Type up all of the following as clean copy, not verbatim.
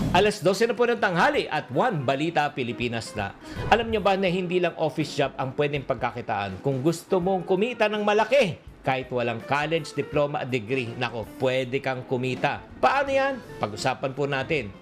Alas 12 na po ng tanghali at 1 Balita Pilipinas na. Alam nyo ba na hindi lang office job ang pwedeng pagkakitaan? Kung gusto mong kumita ng malaki, kahit walang college, diploma at degree, nako, pwede kang kumita. Paano yan? Pag-usapan po natin.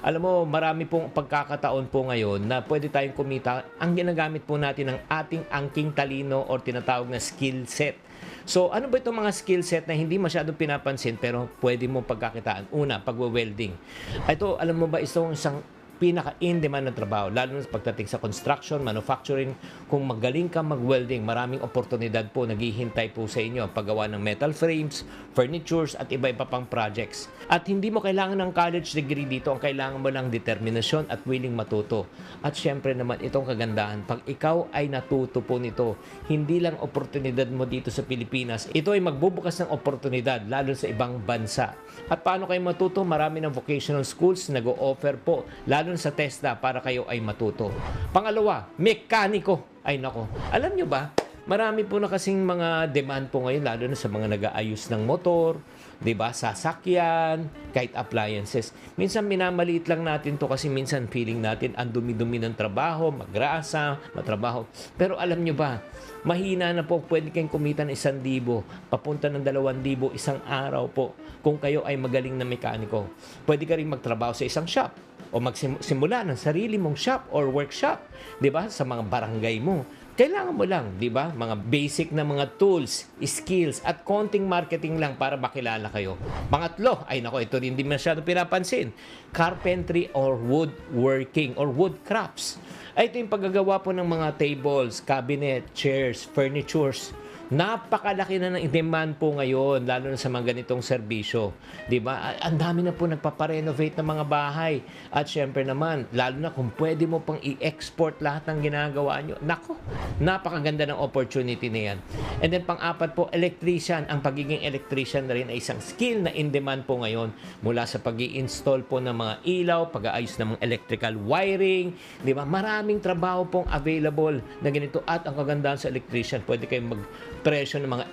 Alam mo, marami pong pagkakataon po ngayon na pwede tayong kumita. Ang ginagamit po natin ng ating angking talino or tinatawag na skill set. So, ano ba itong mga skill set na hindi masyadong pinapansin pero pwede mong pagkakitaan? Una, pagwe-welding. Ito, alam mo ba, isang pinaka-in-demand na trabaho, lalo na pagdating sa construction, manufacturing. Kung magaling ka mag-welding, maraming oportunidad po naghihintay po sa inyo. Paggawa ng metal frames, furnitures, at iba-iba pang projects. At hindi mo kailangan ng college degree dito. Ang kailangan mo lang determinasyon at willing matuto. At syempre naman, itong kagandahan, pag ikaw ay natuto po nito, hindi lang oportunidad mo dito sa Pilipinas, ito ay magbubukas ng oportunidad, lalo sa ibang bansa. At paano kayo matuto? Marami ng vocational schools nag-o-offer po, lalo sa TESDA para kayo ay matuto. Pangalawa, mekaniko. Ay nako, alam nyo ba, marami po na kasing mga demand po ngayon, lalo na sa mga nag-aayos ng motor, 'di ba? Sasakyan, kahit appliances. Minsan minamaliit lang natin to kasi minsan feeling natin ang dumi-dumi ng trabaho, magrasa, matrabaho. Pero alam nyo ba, mahina na po, pwede kayong kumita ng 1,000, papunta ng 2,000 isang araw po kung kayo ay magaling na mekaniko. Pwede ka rin magtrabaho sa isang shop o magsimula ng sarili mong shop or workshop, 'di ba? Sa mga barangay mo. Kailangan mo lang, 'di ba? Mga basic na mga tools, skills at konting marketing lang para makilala kayo. Pangatlo, ay nako, ito rin hindi masyado pinapansin. Carpentry or woodworking or wood crafts. Ay ito yung paggagawa po ng mga tables, cabinet, chairs, furnitures. Napakalaki na ng demand po ngayon, lalo na sa mga ganitong serbisyo. Diba? Ang dami na po nagpaparenovate ng mga bahay. At syempre naman, lalo na kung pwede mo pang i-export lahat ng ginagawa nyo. Nako, napakaganda ng opportunity na yan. And then pang-apat po, electrician. Ang pagiging electrician na rin ay isang skill na in demand po ngayon. Mula sa pag-i-install po ng mga ilaw, pag-aayos ng mga electrical wiring. Diba? Maraming trabaho pong available na ganito. At ang kagandahan sa electrician, pwede kayong presyo ng mga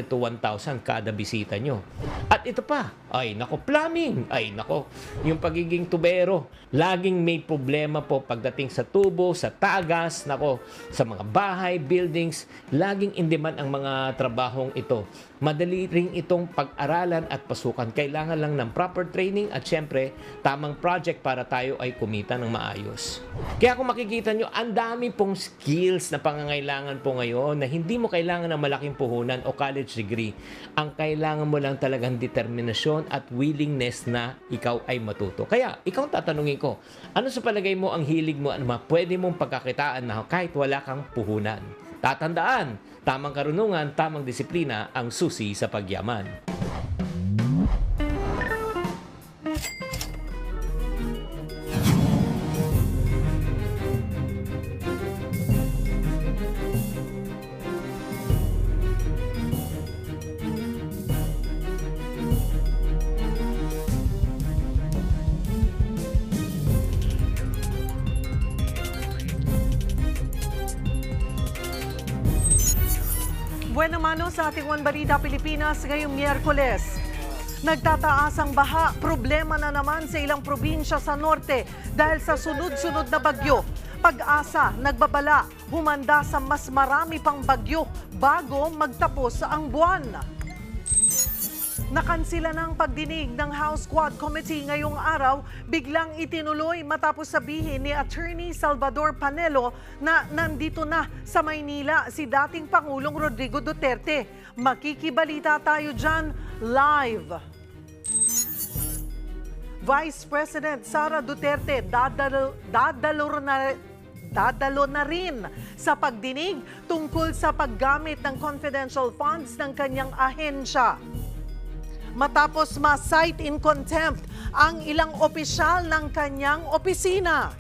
800 to 1,000 kada bisita nyo. At ito pa, ay nako, plumbing, ay nako, yung pagiging tubero, laging may problema po pagdating sa tubo, sa tagas, nako, sa mga bahay, buildings, laging in demand ang mga trabahong ito. Madali ring itong pag-aralan at pasukan. Kailangan lang ng proper training at syempre, tamang project para tayo ay kumita ng maayos. Kaya kung makikita nyo, ang dami pong skills na pangangailangan po ngayon na hindi mo kailangan ng malaking puhunan o college degree. Ang kailangan mo lang talagang determinasyon at willingness na ikaw ay matuto. Kaya, ikaw tatanungin ko, ano sa palagay mo ang hilig mo, ano pwede mong pagkakitaan na kahit wala kang puhunan? Tatandaan, tamang karunungan, tamang disiplina ang susi sa pagyaman. Buena mano sa ating One Balita Pilipinas ngayong Miyerkules. Nagtataas ang baha, problema na naman sa ilang probinsya sa norte dahil sa sunod-sunod na bagyo. Pag-asa, nagbabala, humanda sa mas marami pang bagyo bago magtapos ang buwan. Nakansila ng pagdinig ng House Quad Committee ngayong araw, biglang itinuloy matapos sabihin ni Attorney Salvador Panelo na nandito na sa Maynila si dating Pangulong Rodrigo Duterte. Makikibalita tayo dyan live. Vice President Sara Duterte dadalo na rin sa pagdinig tungkol sa paggamit ng confidential funds ng kanyang ahensya. Matapos ma-cite in contempt ang ilang opisyal ng kanyang opisina.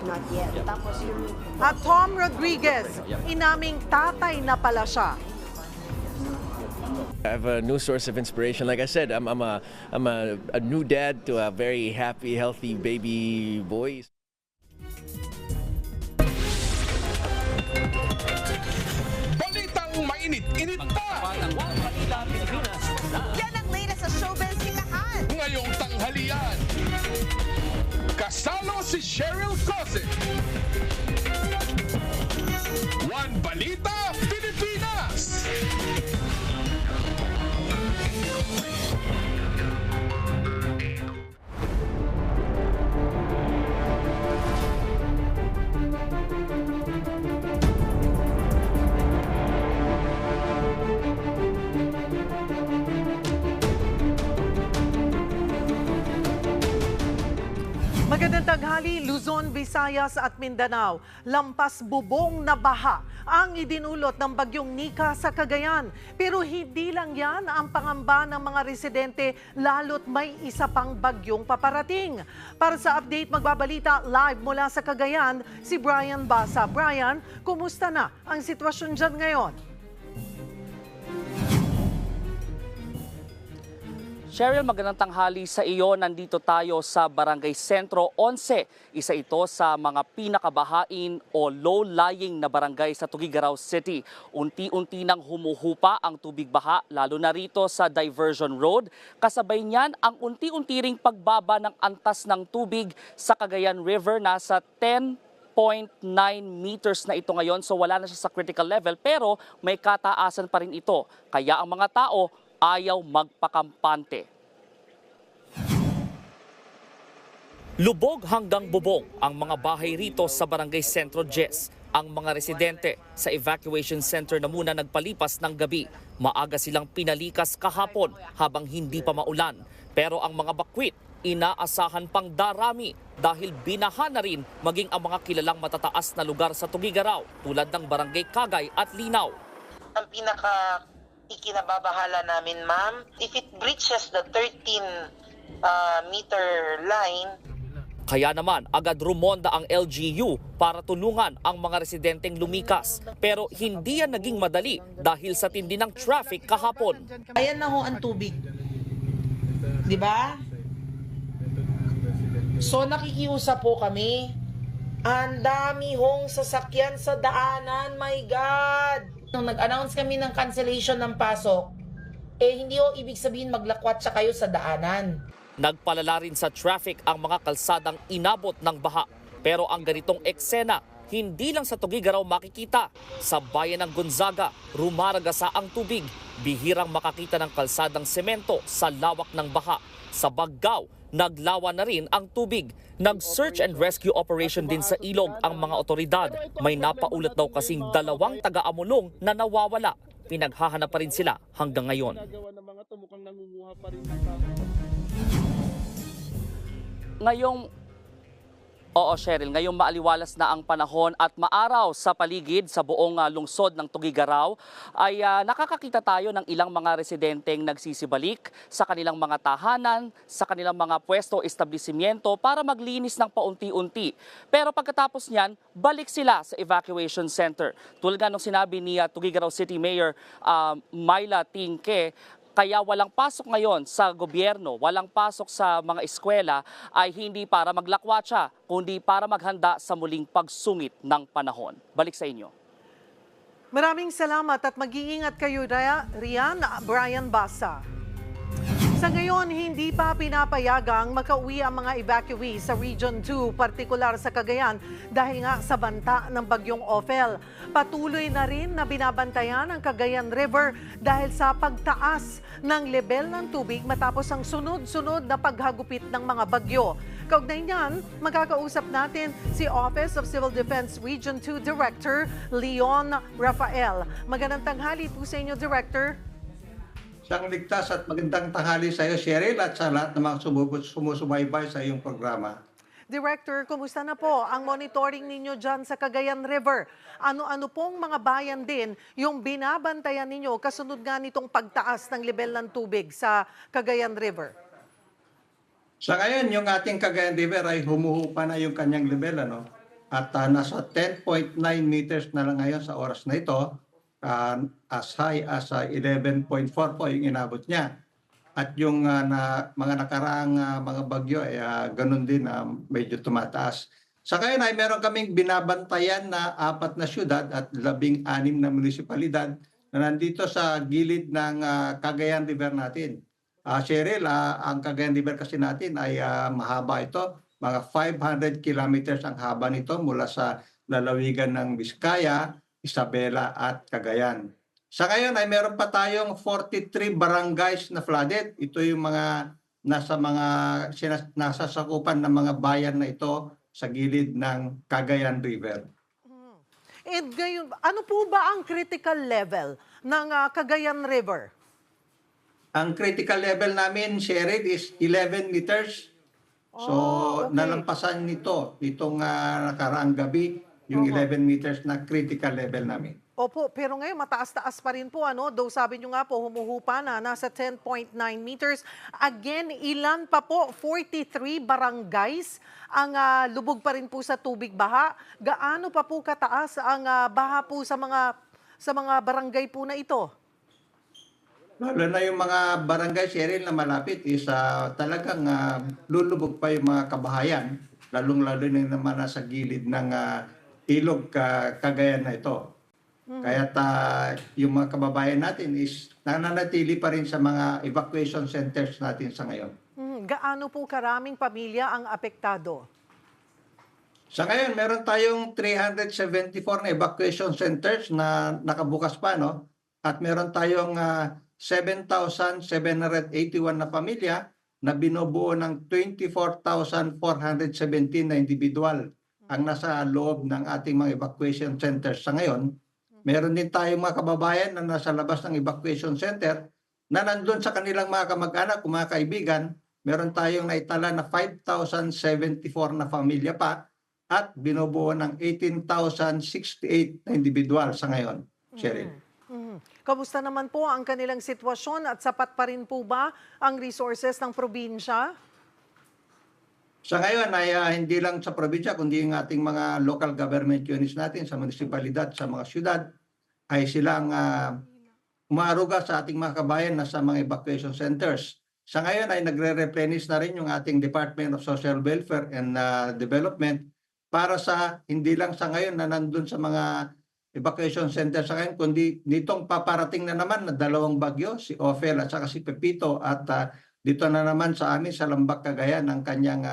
Not yet. Tapos yung... At Tom Rodriguez, inaming tatay na pala siya. I have a new source of inspiration. Like I said, I'm a new dad to a very happy, healthy baby boy. Balitang mainit-init pa! Salo si Cheryl Cose. One Balita Pilipinas. Magandang tanghali, Luzon, Visayas at Mindanao. Lampas bubong na baha ang idinulot ng bagyong Nika sa Cagayan. Pero hindi lang yan ang pangamba ng mga residente, lalo't may isa pang bagyong paparating. Para sa update, magbabalita live mula sa Cagayan, si Brian Basa. Brian, kumusta na ang sitwasyon dyan ngayon? Cheryl, magandang tanghali sa iyo. Nandito tayo sa Barangay Sentro 11. Isa ito sa mga pinakabahain o low-lying na barangay sa Tuguegarao City. Unti-unti nang humuhupa ang tubig baha, lalo na rito sa Diversion Road. Kasabay niyan ang unti-unti ring pagbaba ng antas ng tubig sa Cagayan River. Nasa 10.9 meters na ito ngayon, so wala na siya sa critical level, pero may kataasan pa rin ito. Kaya ang mga tao ayaw magpakampante. Lubog hanggang bubong ang mga bahay rito sa Barangay Sentro 10. Ang mga residente sa evacuation center na muna nagpalipas ng gabi. Maaga silang pinalikas kahapon habang hindi pa maulan. Pero ang mga bakwit, inaasahan pang darami dahil binaha na rin maging ang mga kilalang matataas na lugar sa Tuguegarao tulad ng Barangay Kagay at Linaw. Ang pinaka ikinababahala namin, ma'am, if it breaches the 13-meter line. Kaya naman agad rumonda ang LGU para tulungan ang mga residenteng lumikas. Pero hindi yan naging madali dahil sa tindi ng traffic kahapon. Ayan na ho ang tubig. Di ba? So nakikiusap po kami. Ang dami hong sasakyan sa daanan, my God! Nung nag-announce kami ng cancellation ng pasok, hindi ho ibig sabihin maglakwatsa kayo sa daanan. Nagpalala rin sa traffic ang mga kalsadang inabot ng baha. Pero ang ganitong eksena, hindi lang sa Tuguegarao makikita. Sa bayan ng Gonzaga, rumaragasa ang tubig. Bihirang makakita ng kalsadang semento sa lawak ng baha. Sa Baggao, naglawa na rin ang tubig. Nag-search and rescue operation din sa ilog ang mga otoridad. May napaulat daw kasing 2 taga-amulong na nawawala. Pinaghahanap pa rin sila hanggang ngayon. Ngayong maaliwalas na ang panahon at maaraw sa paligid sa buong lungsod ng Tuguegarao ay nakakakita tayo ng ilang mga residenteng nagsisibalik sa kanilang mga tahanan, sa kanilang mga pwesto, establishmento para maglinis ng paunti-unti. Pero pagkatapos niyan, balik sila sa evacuation center. Tulad nga nung sinabi ni Tuguegarao City Mayor Myla Tingke, kaya walang pasok ngayon sa gobyerno, walang pasok sa mga eskwela ay hindi para maglakwatsa, kundi para maghanda sa muling pagsungit ng panahon. Balik sa inyo. Maraming salamat at mag-iingat kayo, Rian. Brian Basa. Sa ngayon, hindi pa pinapayagang makauwi ang mga evacuees sa Region 2, partikular sa Cagayan, dahil nga sa banta ng bagyong Ophel. Patuloy na rin na binabantayan ang Cagayan River dahil sa pagtaas ng level ng tubig matapos ang sunod-sunod na paghagupit ng mga bagyo. Kaugnay niyan, magkakausap natin si Office of Civil Defense Region 2 Director Leon Rafael. Magandang tanghali po sa inyo, Director. Isang ligtas at magandang tanghali sa iyo, Cheryl, at sa lahat ng mga sumusubaybay sa iyong programa. Director, kumusta na po ang monitoring ninyo dyan sa Cagayan River? Ano-ano pong mga bayan din yung binabantayan ninyo kasunod nga nitong pagtaas ng level ng tubig sa Cagayan River? Sa ngayon, yung ating Cagayan River ay humuhupa na yung kanyang level, ano? At nasa 10.9 meters na lang ngayon sa oras na ito. As high as 11.4 po yung inabot niya. At yung mga nakaraang mga bagyo ay ganun din medyo tumataas. Sa ngayon ay meron kaming binabantayan na 4 na syudad at 16 na munisipalidad na nandito sa gilid ng Cagayan River natin. Cheryl, ang Cagayan River kasi natin ay mahaba ito. Mga 500 kilometers ang haba nito mula sa lalawigan ng Vizcaya, Isabela at Cagayan. Sa ngayon ay meron pa tayong 43 barangays na flooded. Ito yung mga nasa sakupan ng mga bayan na ito sa gilid ng Cagayan River. And ngayon, ano po ba ang critical level ng Cagayan River? Ang critical level namin, Cheryl, is 11 meters. So, okay. nalampasan nitong nakaraang gabi, yung 11 meters na critical level namin. Opo, pero ngayon mataas-taas pa rin po, ano? Though sabi nyo nga po, humuhupa na, nasa 10.9 meters. Again, ilan pa po? 43 barangays ang lubog pa rin po sa tubig baha. Gaano pa po kataas ang baha po sa mga barangay po na ito? Lalo na yung mga barangay, Cheryl, na malapit is talagang lulubog pa yung mga kabahayan, lalong-lalo na naman nasa gilid ng ilog Cagayan na ito. Kaya yung mga kababayan natin is nananatili pa rin sa mga evacuation centers natin sa ngayon. Gaano po karaming pamilya ang apektado? Sa ngayon, meron tayong 374 na evacuation centers na nakabukas pa, no? At meron tayong 7,781 na pamilya na binubuo ng 24,417 na individual ang nasa loob ng ating mga evacuation centers sa ngayon. Meron din tayong mga kababayan na nasa labas ng evacuation center na nandun sa kanilang mga kamag-anak, mga kaibigan. Meron tayong naitala na 5,074 na pamilya pa at binubuo ng 18,068 na individual sa ngayon, Cheryl. Kamusta naman po ang kanilang sitwasyon at sapat pa rin po ba ang resources ng probinsya? Sa ngayon ay hindi lang sa probinsya kundi yung ating mga local government units natin sa munisipalidad, sa mga syudad ay silang umaaruga sa ating mga kabayan na sa mga evacuation centers. Sa ngayon ay nagre-replenish na rin yung ating Department of Social Welfare and Development para sa hindi lang sa ngayon na nandun sa mga evacuation center sa ngayon, kundi nitong paparating na naman na dalawang bagyo, si Ophel at saka si Pepito, at dito na naman sa amin sa Lambak, Cagayan ang kanyang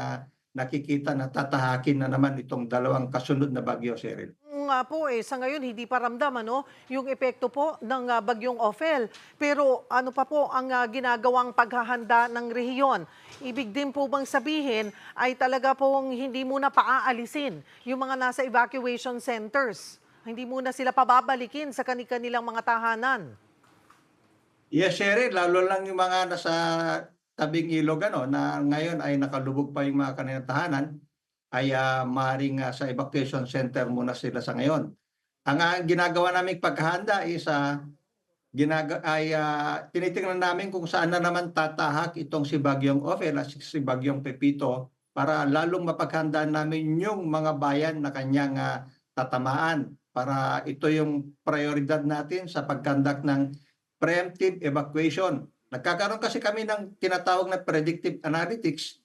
nakikita na tatahakin na naman itong dalawang kasunod na bagyo, Cheryl. Nga po sa ngayon hindi pa ramdam yung epekto po ng bagyong Ophel. Pero ano pa po ang ginagawang paghahanda ng rehiyon? Ibig din po bang sabihin ay talaga pong hindi muna paaalisin yung mga nasa evacuation centers? Hindi muna sila pababalikin sa kanilang mga tahanan? Yes, Cheryl, lalo lang yung mga nasa tabing ilog na ngayon ay nakalubog pa yung mga kanilang tahanan, ay maaaring sa evacuation center muna sila sa ngayon. Ang ginagawa naming paghahanda is tinitingnan namin kung saan na naman tatahak itong si Bagyong Ophel at si Bagyong Pepito para lalong mapaghandaan namin yung mga bayan na kanyang tatamaan. Para ito yung prioridad natin sa pagkandak ng preemptive evacuation. Nagkakaroon kasi kami ng tinatawag na predictive analytics.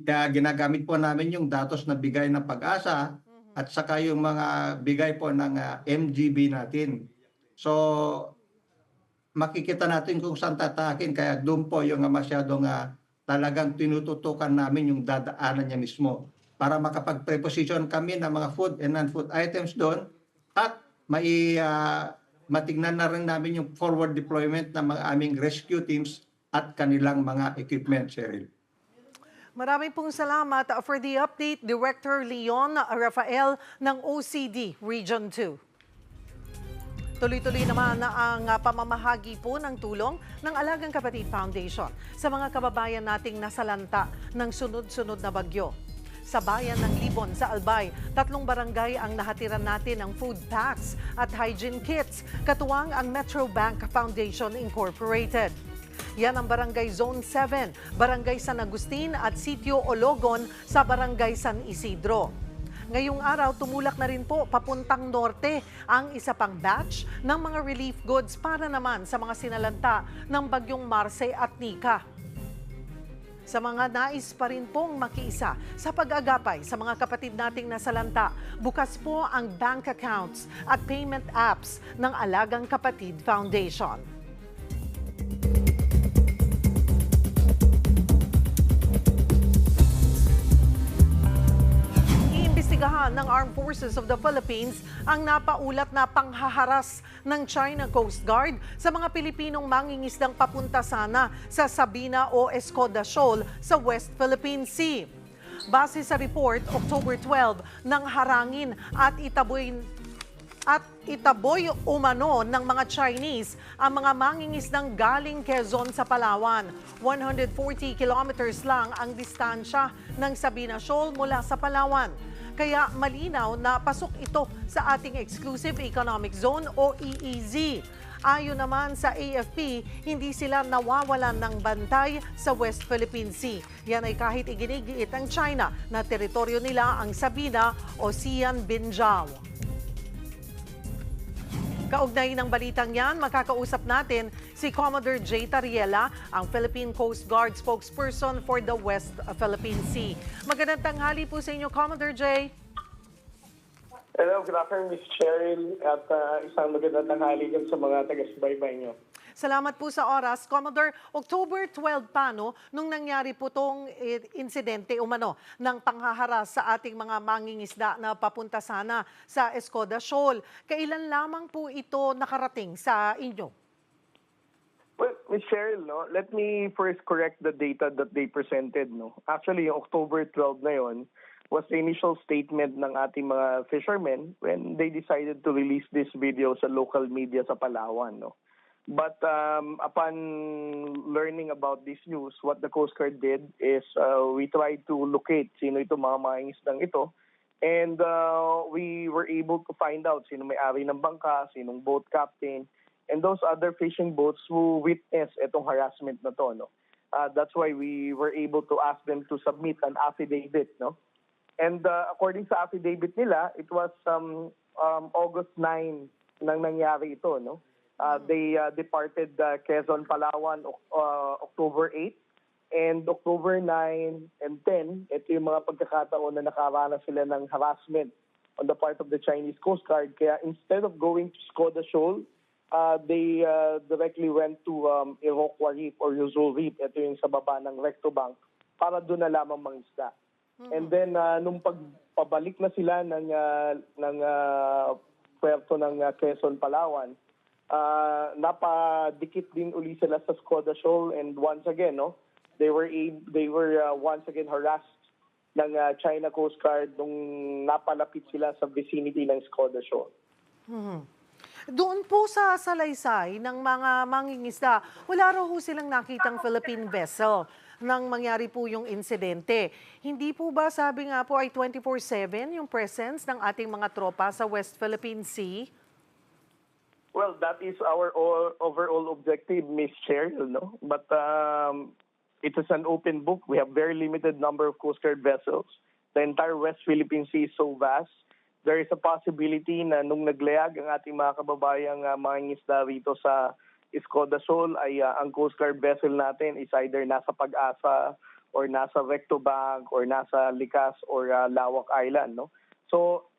Ginagamit po namin yung datos na bigay ng Pag-asa at saka yung mga bigay po ng MGB natin. So, makikita natin kung saan tatakin. Kaya doon po yung masyadong talagang tinututukan namin yung dadaanan niya mismo para makapag-preposition kami ng mga food and non-food items doon at matignan na rin namin yung forward deployment ng mga aming rescue teams at kanilang mga equipment, Cheryl. Maraming pong salamat for the update, Director Leon Rafael ng OCD Region 2. Tuloy-tuloy naman ang pamamahagi po ng tulong ng Alagang Kapatid Foundation sa mga kababayan nating nasalanta ng sunod-sunod na bagyo. Sa bayan ng Libon sa Albay, 3 barangay ang nahatiran natin ng food packs at hygiene kits, katuwang ang Metro Bank Foundation Incorporated. Yan ang Barangay Zone 7, Barangay San Agustin at Sitio Ologon sa Barangay San Isidro. Ngayong araw, tumulak na rin po papuntang norte ang isa pang batch ng mga relief goods para naman sa mga sinalanta ng bagyong Marce at Nika. Sa mga nais pa rin pong makiisa sa pag-agapay sa mga kapatid nating nasalanta, bukas po ang bank accounts at payment apps ng Alagang Kapatid Foundation. Armed Forces of the Philippines ang napaulat na panghaharas ng China Coast Guard sa mga Pilipinong mangingisdang papunta sana sa Sabina o Escoda Shoal sa West Philippine Sea. Base sa report, October 12 nang harangin at itaboy umano ng mga Chinese ang mga mangingisdang galing Quezon sa Palawan. 140 kilometers lang ang distansya ng Sabina Shoal mula sa Palawan. Kaya malinaw na pasok ito sa ating Exclusive Economic Zone o EEZ. Ayon naman sa AFP, hindi sila nawawalan ng bantay sa West Philippine Sea. Yan ay kahit iginigiit ng China na teritoryo nila ang Sabina o Sian Binjao. Kaugnay ng balitang yan, makakausap natin si Commodore J. Tariela, ang Philippine Coast Guard spokesperson for the West Philippine Sea. Magandang tanghali po sa inyo, Commodore J. Hello, good afternoon, Ms. Cheryl, at isang magandang tanghali din sa mga taga-subaybay nyo. Salamat po sa oras. Commodore, October 12 pa, no, nung nangyari po itong insidente umano ng panghaharas sa ating mga mangingisda na papunta sana sa Escoda Shoal. Kailan lamang po ito nakarating sa inyo? Well, Ms. Cheryl, no, let me first correct the data that they presented. No. Actually, yung October 12 na yon was the initial statement ng ating mga fishermen when they decided to release this video sa local media sa Palawan. No. But upon learning about this news, what the Coast Guard did is we tried to locate sino itong mga mangingisdang ito. And we were able to find out sino may-ari ng bangka, sinong boat captain, and those other fishing boats who witnessed itong harassment na to. No? That's why we were able to ask them to submit an affidavit. No? And according sa affidavit nila, it was August 9 nang nangyari ito. No? They departed Quezon, Palawan, October 8. And October 9 and 10, ito yung mga pagkakataon na nakaranas sila ng harassment on the part of the Chinese Coast Guard. Kaya instead of going to Escoda Shoal, they directly went to Iroquois Reef or Yuzul Reef. Ito yung sa baba ng Recto Bank para doon na lamang mangisda. And then nung pagpabalik na sila ng puerto ng Quezon, Palawan, napadikit din uli sila sa Escoda Shoal, and once again, no, they were once again harassed ng China Coast Guard nung napalapit sila sa vicinity ng Escoda Shoal. Doon po sa salaysay ng mga mangingisda, wala raw ho silang nakitang Philippine vessel nang mangyari po yung insidente. Hindi po ba, sabi nga po, ay 24/7 yung presence ng ating mga tropa sa West Philippine Sea? Well, that is our overall objective, Ms. Cheryl, no? But it is an open book. We have very limited number of Coast Guard vessels. The entire West Philippine Sea is so vast. There is a possibility na nung naglayag ang ating mga kababayang mangingisda rito sa Escoda Shoal ay ang Coast Guard vessel natin is either nasa Pag-asa or nasa Recto Bank or nasa Likas or Lawak Island, no? So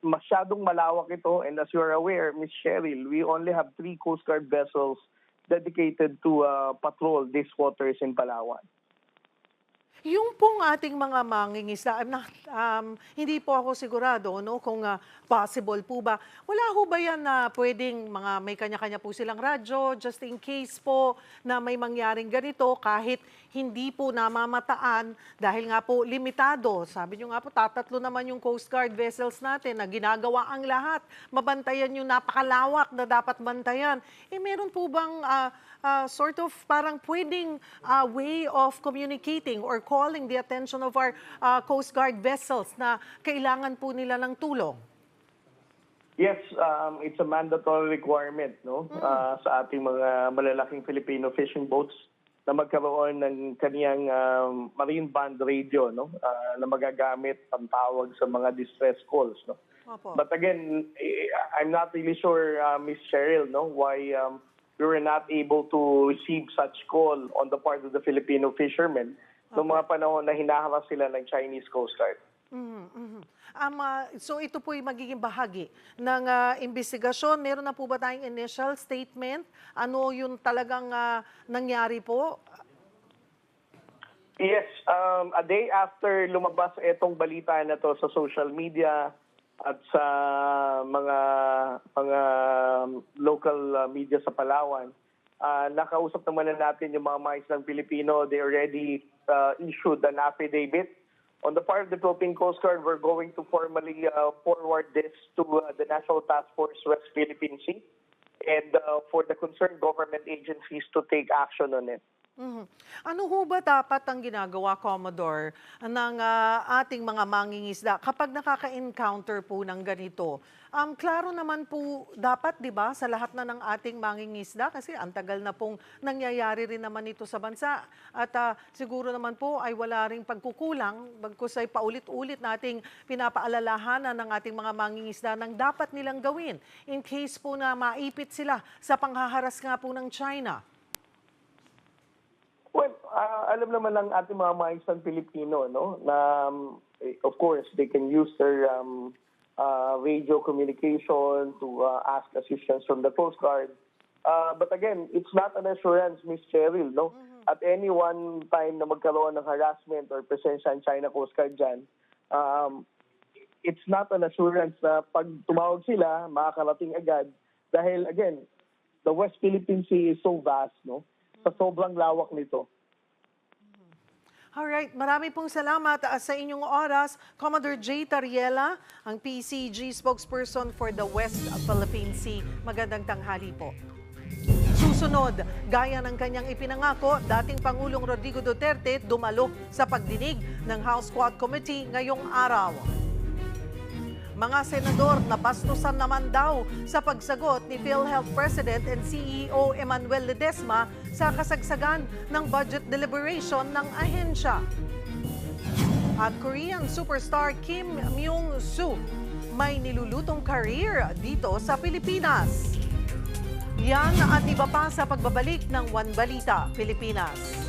masyadong malawak ito, and as you are aware, Ms. Cheryl, we only have 3 Coast Guard vessels dedicated to patrol these waters in Palawan. Yung pong ating mga mangingisda, hindi po ako sigurado no, kung possible po ba. Wala ho ba yan na pwedeng may kanya-kanya po silang radyo, just in case po na may mangyaring ganito kahit hindi po namamataan dahil nga po limitado. Sabi nyo nga po, tatatlo naman yung Coast Guard vessels natin na ginagawa ang lahat. Mabantayan yung napakalawak na dapat bantayan. Meron po bang sort of parang pwedeng way of communicating or calling the attention of our Coast Guard vessels na kailangan po nila ng tulong? Yes, it's a mandatory requirement, no, sa ating mga malalaking Filipino fishing boats na magkaroon ng kaniyang marine band radio, no, na magagamit pantawag sa mga distress calls, no. Opo. But again, I'm not really sure, Ms. Cheryl, no, why we were not able to receive such call on the part of the Filipino fishermen noong mga panahon na hinaharap sila ng Chinese Coast Guard. So ito po yung magiging bahagi ng investigasyon. Meron na po ba tayong initial statement? Ano yung talagang nangyari po? Yes, a day after lumabas itong balita na to sa social media, at sa mga local media sa Palawan. Nakausap naman na natin yung mga maislang Pilipino. They already issued an affidavit. On the part of the Philippine Coast Guard, we're going to formally forward this to the National Task Force West Philippine Sea and for the concerned government agencies to take action on it. Ano ho ba dapat ang ginagawa, Commodore, ng ating mga mangingisda kapag nakaka-encounter po ng ganito? Klaro naman po dapat, di ba, sa lahat na ng ating mangingisda kasi ang tagal na pong nangyayari rin naman ito sa bansa. At siguro naman po ay wala ring pagkukulang, bagkus ay paulit-ulit nating pinapaalalahanan ng ating mga mangingisda ng dapat nilang gawin in case po na maipit sila sa panghaharas nga po ng China. Well, alam naman ng ating mga maisang Pilipino, no, na of course they can use their radio communication to ask assistance from the Coast Guard. But again, it's not an assurance, Ms. Cheryl, no? At any one time na magkaroon ng harassment or presensya ng China Coast Guard dyan, it's not an assurance na pag tumawag sila, makakarating agad. Dahil again, the West Philippine Sea is so vast, no? Sa sobrang lawak nito. Alright, marami pong salamat sa inyong oras. Commodore J. Tariela, ang PCG spokesperson for the West Philippine Sea. Magandang tanghali po. Susunod, gaya ng kanyang ipinangako, dating Pangulong Rodrigo Duterte dumalo sa pagdinig ng House Quad Committee ngayong araw. Mga senador nabastusan naman daw sa pagsagot ni PhilHealth President and CEO Emmanuel Ledesma sa kasagsagan ng budget deliberation ng ahensya. At Korean superstar Kim Myung-soo may nilulutong career dito sa Pilipinas. Yan at iba pa sa pagbabalik ng One Balita Pilipinas.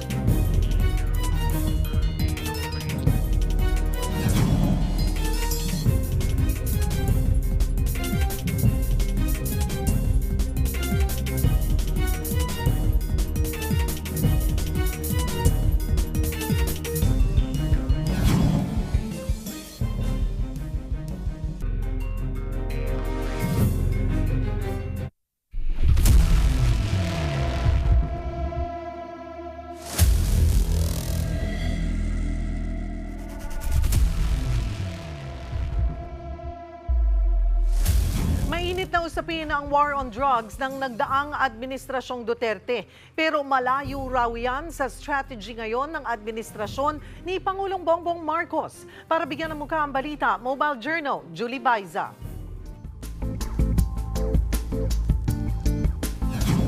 Mainit na usapin ang war on drugs ng nagdaang Administrasyong Duterte. Pero malayo raw yan sa strategy ngayon ng administrasyon ni Pangulong Bongbong Marcos. Para bigyan ng mukha ang balita, Mobile Journal, Julie Baiza.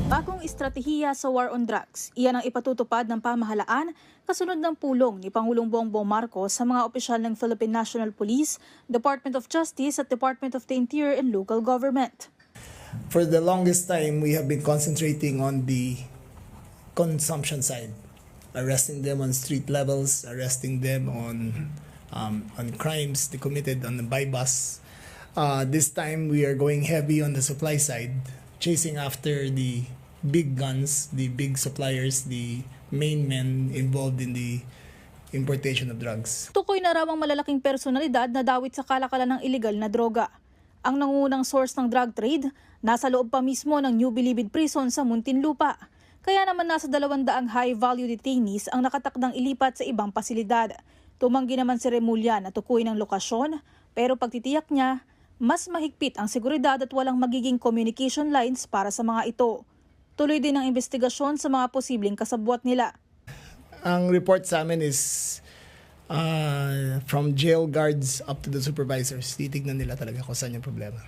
Bagong estratehiya sa war on drugs, iyan ang ipatutupad ng pamahalaan kasunod ng pulong ni Pangulong Bongbong Marcos sa mga opisyal ng Philippine National Police, Department of Justice at Department of the Interior and Local Government. For the longest time, we have been concentrating on the consumption side, arresting them on street levels, arresting them on crimes they committed on the buy-bus. This time, we are going heavy on the supply side, chasing after the big guns, the big suppliers, the main men involved in the importation of drugs. Tukoy na raw ang malalaking personalidad na dawit sa kalakalan ng illegal na droga. Ang nangungunang source ng drug trade, nasa loob pa mismo ng New Bilibid Prison sa Muntinlupa. Kaya naman nasa 200 high-value detainees ang nakatakdang ilipat sa ibang pasilidad. Tumanggi naman si Remulla na tukuyin ang lokasyon, pero pagtitiyak niya, mas mahigpit ang seguridad at walang magiging communication lines para sa mga ito. Tuloy din ang investigasyon sa mga posibleng kasabwat nila. Ang report sa amin is from jail guards up to the supervisors. Titignan nila talaga kung saan yung problema.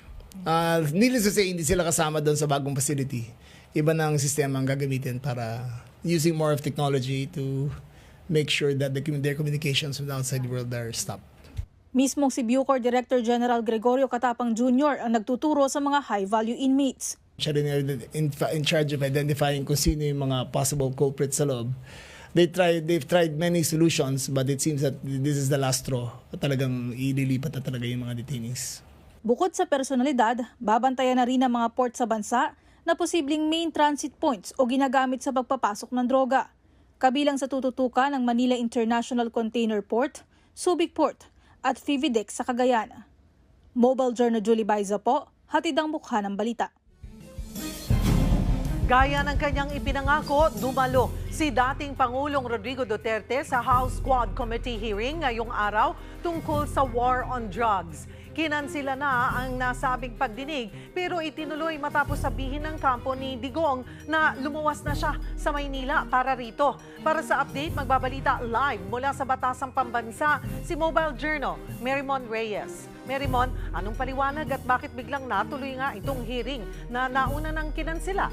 Needless to say, hindi sila kasama doon sa bagong facility. Iba na ang sistema ang gagamitin para using more of technology to make sure that their communications with the outside world are stopped. Mismong si Bucor Director General Gregorio Catapang Jr. ang nagtuturo sa mga high-value inmates. Siya rin in charge of identifying kung sino yung mga possible culprits sa loob. They've tried many solutions, but it seems that this is the last straw. Talagang ililipat na talaga yung mga detainees. Bukod sa personalidad, babantayan na rin ang mga port sa bansa na posibleng main transit points o ginagamit sa pagpapasok ng droga. Kabilang sa tututukan ng Manila International Container Port, Subic Port at Fividex sa Cagayan. Mobile Journal Julie Baiza po, hatid ang mukha ng balita. Gaya ng kanyang ipinangako, dumalo si dating Pangulong Rodrigo Duterte sa House Quad Committee hearing ngayong araw tungkol sa war on drugs. Kinansila na ang nasabing pagdinig pero itinuloy matapos sabihin ng kampo ni Digong na lumuwas na siya sa Maynila para rito. Para sa update, magbabalita live mula sa Batasang Pambansa si Mobile Journal, Marymon Reyes. Marymon, anong paliwanag at bakit biglang natuloy nga itong hearing na nauna ng kinansila?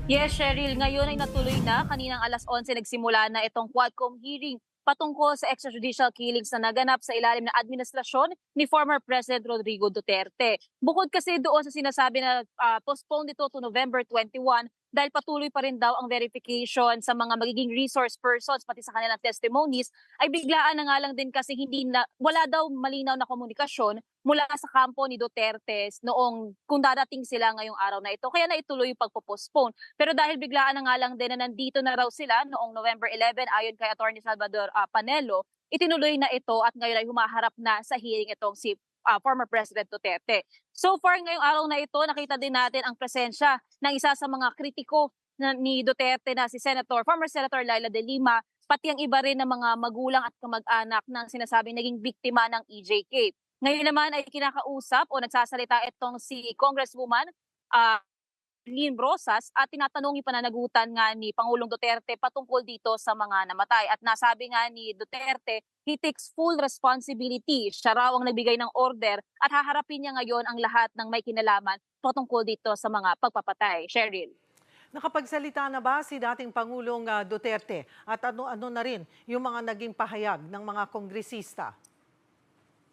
Yes, Cheryl, ngayon ay natuloy na. Kaninang alas 11 nagsimula na itong Quadcom hearing patungkol sa extrajudicial killings na naganap sa ilalim ng administrasyon ni former President Rodrigo Duterte. Bukod kasi doon sa sinasabi na postponed ito to November 21 dahil patuloy pa rin daw ang verification sa mga magiging resource persons pati sa kanilang testimonies, ay biglaan na nga lang din kasi wala daw malinaw na komunikasyon mula sa kampo ni Duterte noong kung dadating sila ngayong araw na ito. Kaya naituloy yung pagpo-postpone. Pero dahil biglaan na nga lang din na nandito na raw sila noong November 11 ayon kay Attorney Salvador Panelo, itinuloy na ito at ngayon ay humaharap na sa hearing itong si former President Duterte. So far ngayong araw na ito, nakita din natin ang presensya ng isa sa mga kritiko ni Duterte na si former Senator Laila De Lima, pati ang iba rin ng mga magulang at kamag-anak ng sinasabing naging biktima ng EJK. Ngayon naman ay kinakausap o nagsasalita itong si Congresswoman Lynn Rosas at tinatanong yung pananagutan nga ni Pangulong Duterte patungkol dito sa mga namatay. At nasabi nga ni Duterte, he takes full responsibility. Siya raw ang nagbigay ng order at haharapin niya ngayon ang lahat ng may kinalaman patungkol dito sa mga pagpapatay. Cheryl. Nakapagsalita na ba si dating Pangulong Duterte at ano na rin yung mga naging pahayag ng mga kongresista?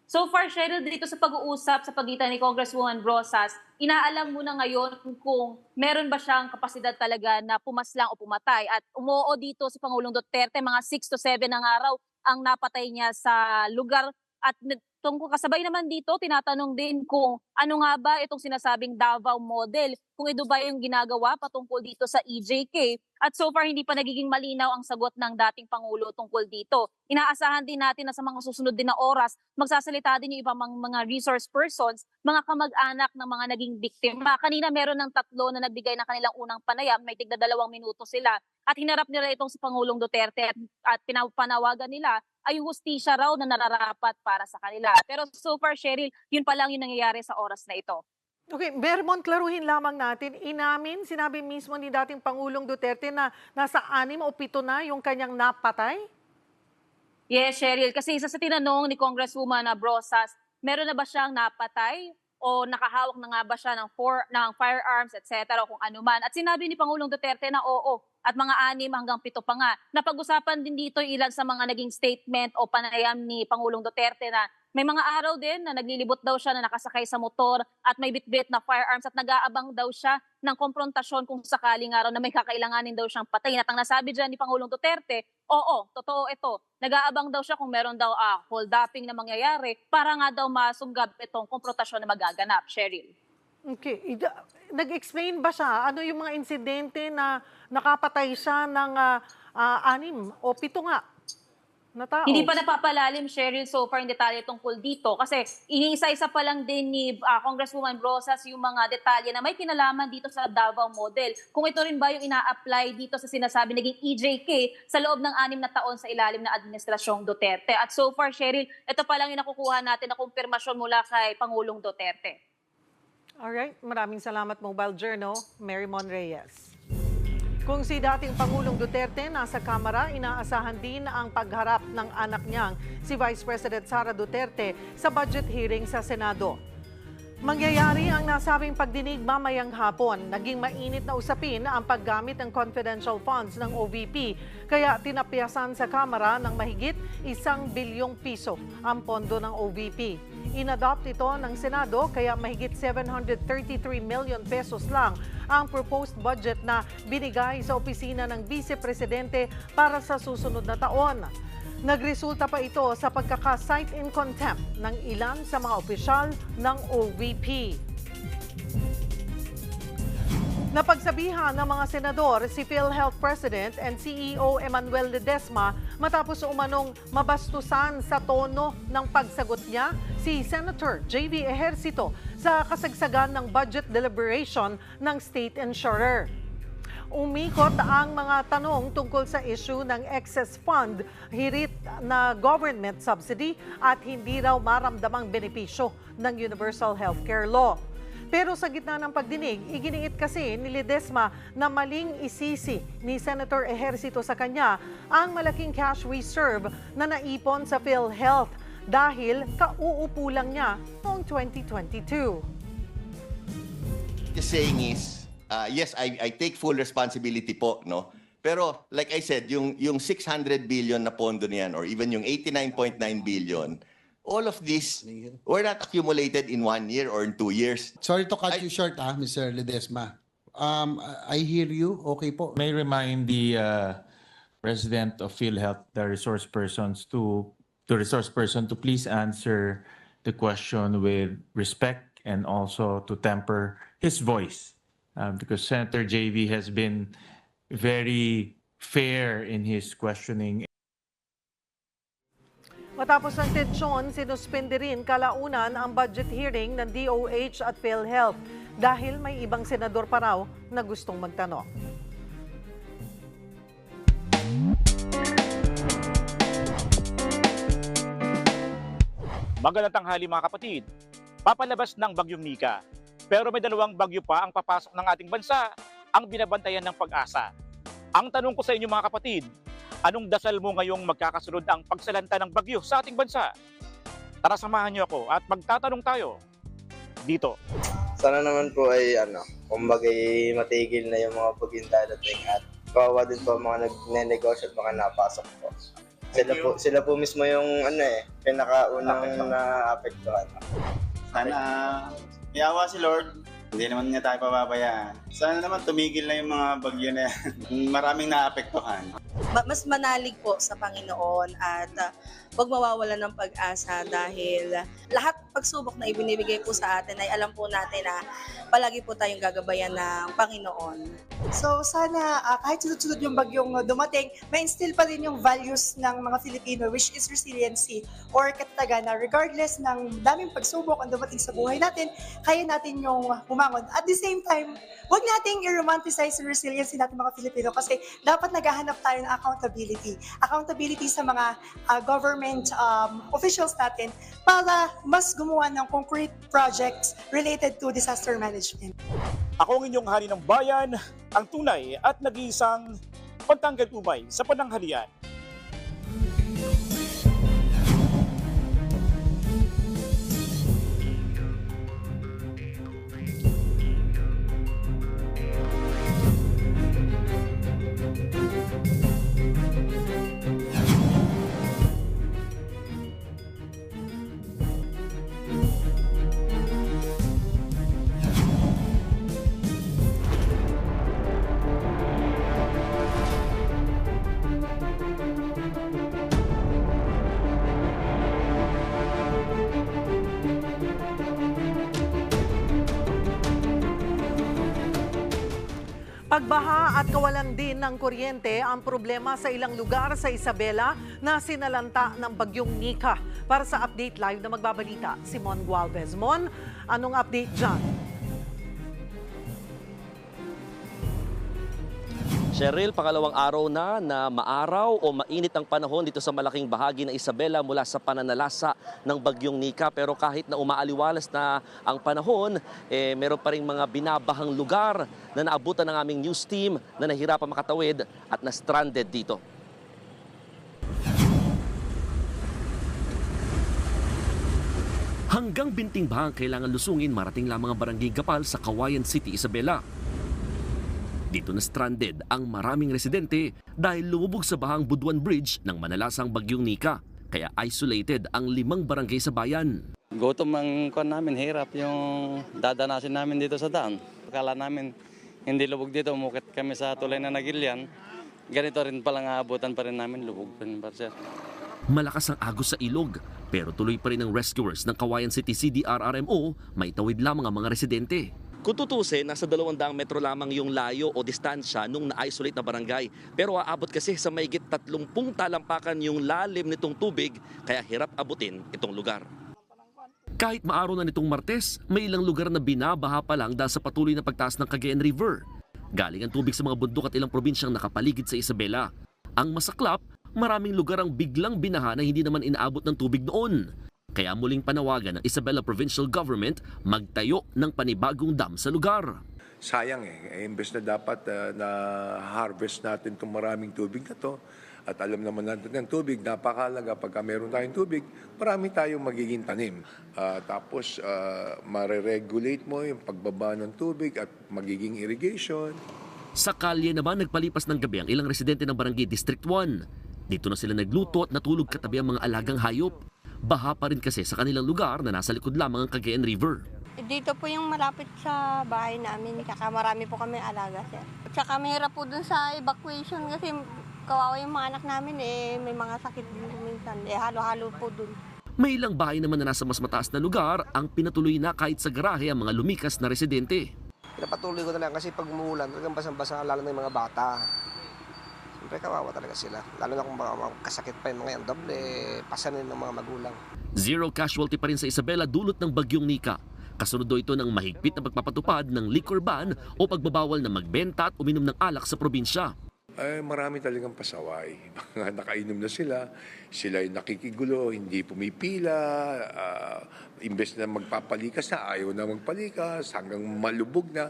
So far, Cheryl, dito sa pag-uusap sa pagitan ni Congresswoman Rosas, inaalam mo na ngayon kung meron ba siyang kapasidad talaga na pumaslang o pumatay. At umuo dito si Pangulong Duterte, mga 6 to 7 na araw ang napatay niya sa lugar. At tungkol kasabay naman dito, tinatanong din kung ano nga ba itong sinasabing Davao model, kung ito ba yung ginagawa patungkol dito sa EJK. At so far, hindi pa nagiging malinaw ang sagot ng dating Pangulo tungkol dito. Inaasahan din natin na sa mga susunod din na oras, magsasalita din yung ibang mga resource persons, mga kamag-anak ng mga naging biktima. Kanina meron ng 3 na nagbigay ng kanilang unang panayam, may tigda 2 minuto sila. At hinarap nila itong si Pangulong Duterte at pinapanawagan nila ay hustisya raw na nararapat para sa kanila. Pero so far, Cheryl, yun pa lang yung nangyayari sa oras na ito. Okay, Marymon, klaruhin lamang natin. Sinabi mismo ni dating Pangulong Duterte na nasa 6 o 7 na yung kanyang napatay? Yes, Cheryl. Kasi isa sa tinanong ni Congresswoman Rosas, meron na ba siyang napatay o nakahawak na nga ba siya ng firearms, etc. o kung ano man. At sinabi ni Pangulong Duterte na oo. At mga 6 hanggang 7 pa nga. Napag-usapan din dito ilan sa mga naging statement o panayam ni Pangulong Duterte na may mga araw din na naglilibot daw siya na nakasakay sa motor at may bitbit na firearms at nag-aabang daw siya ng konfrontasyon kung sakaling araw na may kakailanganin daw siyang patayin. At ang nasabi dyan ni Pangulong Duterte, oo, totoo ito. Nag-aabang daw siya kung meron daw hold-upping na mangyayari para nga daw masugab itong konfrontasyon na magaganap. Cheryl. Okay. Nag-explain ba siya? Ano yung mga insidente na nakapatay siya ng 6 o 7 nga na tao? Hindi pa napapalalim, Cheryl, so far in detalye tungkol dito. Kasi iniisa-isa pa lang din ni Congresswoman Rosas yung mga detalye na may kinalaman dito sa Davao model. Kung ito rin ba yung ina-apply dito sa sinasabi naging EJK sa loob ng 6 na taon sa ilalim ng administrasyong Duterte. At so far, Cheryl, ito pa lang yung nakukuha natin na kumpirmasyon mula kay Pangulong Duterte. Alright, maraming salamat Mobile Journal, Marymon Reyes. Kung si dating Pangulong Duterte nasa Kamara, inaasahan din ang pagharap ng anak niyang si Vice President Sara Duterte sa budget hearing sa Senado. Mangyayari ang nasabing pagdinig mamayang hapon. Naging mainit na usapin ang paggamit ng confidential funds ng OVP. Kaya tinapiasan sa Kamara ng mahigit 1 bilyong piso ang pondo ng OVP. Inadopt ito ng Senado kaya mahigit 733 million pesos lang ang proposed budget na binigay sa opisina ng Vice Presidente para sa susunod na taon. Nagresulta pa ito sa pagkaka-cite in contempt ng ilan sa mga opisyal ng OVP. Napagsabihan ng mga senador si PhilHealth President and CEO Emmanuel Ledesma matapos umanong mabastusan sa tono ng pagsagot niya si Senator J.V. Ejercito sa kasagsagan ng budget deliberation ng state insurer. Umikot ang mga tanong tungkol sa issue ng excess fund, hirit na government subsidy at hindi raw maramdamang benepisyo ng Universal Healthcare Law. Pero sa gitna ng pagdinig, iginiit kasi ni Ledesma na maling isisi ni Senator Ejercito sa kanya ang malaking cash reserve na naipon sa PhilHealth dahil kauupo lang niya noong 2022. The saying is, yes, I take full responsibility po, no? Pero like I said, yung 600 billion na pondo niyan or even yung 89.9 billion, all of this were not accumulated in 1 year or in 2 years. Sorry to cut you short, Mr. Ledesma. I hear you. Okay po. May remind the President of PhilHealth, the resource person, to please answer the question with respect and also to temper his voice. Because Senator JV has been very fair in his questioning. Matapos ang tensyon, sinuspende rin kalaunan ang budget hearing ng DOH at PhilHealth dahil may ibang senador pa raw na gustong magtanong. Magandang tanghali mga kapatid. Papalabas ng bagyong Nika. Pero may dalawang bagyo pa ang papasok ng ating bansa, ang binabantayan ng Pag-asa. Ang tanong ko sa inyo mga kapatid, anong dasal mo ngayong magkakasunod ang pagsalanta ng bagyo sa ating bansa? Tara samahan niyo ako at magtatanong tayo dito. Sana naman po ay kumbaga matigil na yung mga bagyong dadating at kawawa din po mga nagnenegosyo at mga napasok po. Sila po mismo yung pinakaunang naapektuhan. Sana iyawa si Lord, hindi naman niya tayo pababayaan. Sana naman tumigil na yung mga bagyo na yan. Maraming naapektuhan. Mas manalig po sa Panginoon at huwag mawawalan ng pag-asa dahil lahat pagsubok na ibinibigay po sa atin ay alam po natin na palagi po tayong gagabayan ng Panginoon. So sana kahit sunod-sunod yung bagyong dumating, ma-instill pa rin yung values ng mga Filipino which is resiliency or katatagan na regardless ng daming pagsubok ang dumating sa buhay natin, kaya natin yung bumangon. At the same time, huwag nating i-romanticize yung resiliency natin mga Filipino kasi dapat naghahanap tayo ng accountability. Accountability sa mga government officials natin para mas gumawa ng concrete projects related to disaster management. Ako ang inyong hari ng bayan, ang tunay at nag-iisang pagtanggal umay sa pananghalian. Pagbaha at kawalan din ng kuryente ang problema sa ilang lugar sa Isabela na sinalanta ng bagyong Nika. Para sa Update Live na magbabalita, si Mon Gualvez. Mon, anong update dyan? Cheryl, pangalawang araw na maaraw o mainit ang panahon dito sa malaking bahagi ng Isabela mula sa pananalasa ng bagyong Nika. Pero kahit na umaaliwalas na ang panahon, meron pa rin mga binabahang lugar na naabutan ng aming news team na nahirapan makatawid at na-stranded dito. Hanggang Binting Bahang kailangan lusungin marating lamang ang barangay Gapal sa Kawayan City, Isabela. Dito na stranded ang maraming residente dahil lumubog sa bahang Buduan Bridge ng manalasang bagyong Nika. Kaya isolated ang 5 barangay sa bayan. Gutom ang kuwan namin, hirap yung dadanasin namin dito sa daan. Akala namin hindi lubog dito, umukit kami sa tulay na Nagilian. Ganito rin palang aabutan pa rin namin, lubog pa rin, sir. Malakas ang agos sa ilog, pero tuloy pa rin ang rescuers ng Kawayan City CDRRMO, may tawid lamang ang mga residente. Kung tutusin, nasa 200 metro lamang yung layo o distansya nung na-isolate na barangay. Pero aabot kasi sa mahigit 30 talampakan yung lalim nitong tubig, kaya hirap abutin itong lugar. Kahit maaraw na nitong Martes, may ilang lugar na binabaha pa lang dahil sa patuloy na pagtaas ng Cagayan River. Galing ang tubig sa mga bundok at ilang probinsyang nakapaligid sa Isabela. Ang masaklap, maraming lugar ang biglang binaha na hindi naman inaabot ng tubig noon. Kaya muling panawagan ng Isabela Provincial Government magtayo ng panibagong dam sa lugar. Sayang imbes na dapat na harvest natin itong maraming tubig na to. At alam naman natin ng tubig, napakahalaga pagka meron tayong tubig, marami tayong magiging tanim. Tapos mare-regulate mo yung pagbaba ng tubig at magiging irrigation. Sa kalye naman nagpalipas ng gabi ang ilang residente ng Barangay District 1. Dito na sila nagluto at natulog katabi ang mga alagang hayop. Baha pa rin kasi sa kanilang lugar na nasa likod lamang ang Cagayan River. Dito po yung malapit sa bahay namin, kaka marami po kami alaga, sir. Tsaka mahirap po dun sa evacuation kasi kawawa yung mga anak namin may mga sakit din po minsan, halo-halo po dun. May ilang bahay naman na nasa mas mataas na lugar ang pinatuloy na kahit sa garahe ang mga lumikas na residente. Pinapatuloy ko na lang kasi pag umuulan, talagang basang-basa lalo na yung mga bata. Siyempre kawawa talaga sila. Lalo na kung kasakit pa yung mga yan, doble pasanin ng mga magulang. Zero casualty pa rin sa Isabela dulot ng bagyong Nika. Kasunod ito ng mahigpit na pagpapatupad ng liquor ban o pagbabawal na magbenta at uminom ng alak sa probinsya. Marami talagang pasaway. Nakainom na sila, sila ay nakikigulo, hindi pumipila, imbes na magpapalikas na, ayaw na magpalikas, hanggang malubog na.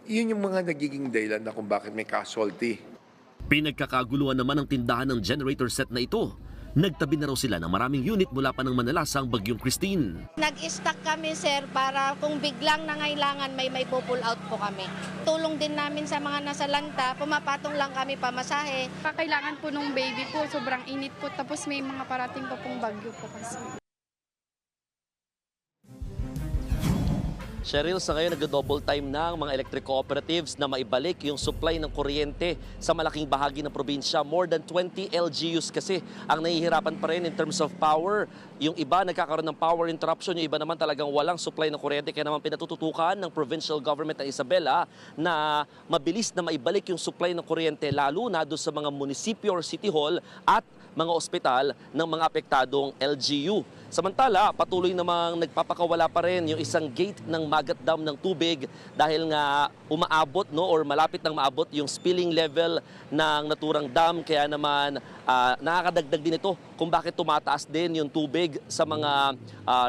Yun yung mga nagiging dahilan na kung bakit may casualty. Pinagkakaguluhan naman ang tindahan ng generator set na ito. Nagtabi na raw sila ng maraming unit mula pa ng manalasang bagyong Christine. Nag-stock kami, sir, para kung biglang nangailangan may pull out po kami. Tulong din namin sa mga nasa lanta, pumapatong lang kami pamasahe. Kailangan po nung baby po, sobrang init po, tapos may mga parating pa pong bagyo po kasi. Cheryl, sa ngayon nag-double time na ang mga electric cooperatives na maibalik yung supply ng kuryente sa malaking bahagi ng probinsya. More than 20 LGUs kasi ang nahihirapan pa rin in terms of power. Yung iba nagkakaroon ng power interruption, yung iba naman talagang walang supply ng kuryente. Kaya naman pinatututukan ng provincial government ng Isabela na mabilis na maibalik yung supply ng kuryente, lalo na doon sa mga munisipyo or city hall at mga ospital ng mga apektadong LGU. Samantala, patuloy namang nagpapakawala pa rin yung isang gate ng Magat Dam ng tubig dahil nga umaabot or malapit nang maabot yung spilling level ng naturang dam. Kaya naman nakakadagdag din ito kung bakit tumataas din yung tubig sa mga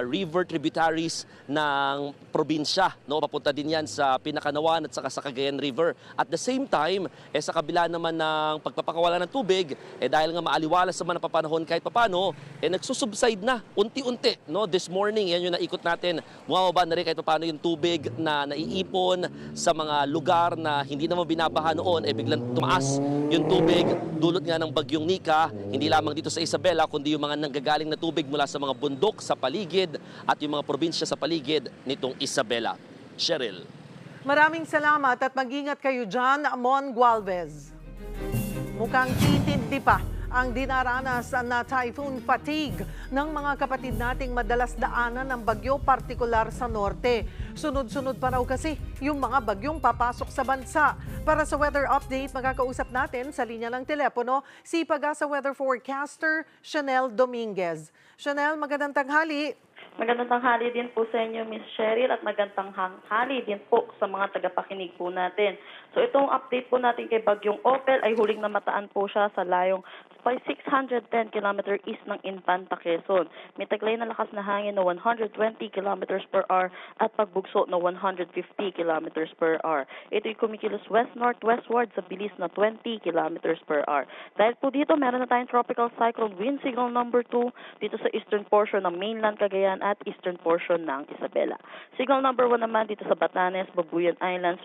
river tributaries ng probinsya. Papunta din yan sa Pinakanawan at saka sa Cagayan River. At the same time, sa kabila naman ng pagpapakawala ng tubig, dahil nga maaliwalas naman ang papanahon kahit papano, nagsusubside na unti-unti. This morning, yan yung naikot natin. Bumababa na rin kahit papano yung tubig na naiipon sa mga lugar na hindi naman binabaha noon, biglang tumaas yung tubig dulot nga ng bagyong Nika, hindi lamang dito sa Isabela, kundi yung mga nanggagaling na tubig mula sa mga bundok sa paligid at yung mga probinsya sa paligid nitong Isabela. Cheryl. Maraming salamat at mag-ingat kayo dyan, Mon Gualvez. Mukhang titindi pa ang dinaranas na typhoon fatigue ng mga kapatid nating madalas daanan ng bagyo, partikular sa norte. Sunod-sunod pa raw kasi yung mga bagyong papasok sa bansa. Para sa weather update, magkakausap natin sa linya ng telepono si Pag-asa weather forecaster Chanel Dominguez. Chanel, magandang tanghali. Magandang tanghali din po sa inyo, Miss Cheryl, at magandang tanghali din po sa mga tagapakinig po natin. So itong update po natin kay Bagyong Opel ay huling namataan po siya sa layong 610 km east ng Infanta, Quezon. May taglay na lakas na hangin na 120 km per hour at pagbugso na 150 km per hour. Ito'y kumikilos west-northwestward sa bilis na 20 km per hour. Dahil po dito, meron na tayong tropical cyclone wind signal number 2 dito sa eastern portion ng mainland Cagayan at eastern portion ng Isabela. Signal number 1 naman dito sa Batanes, Babuyan Islands,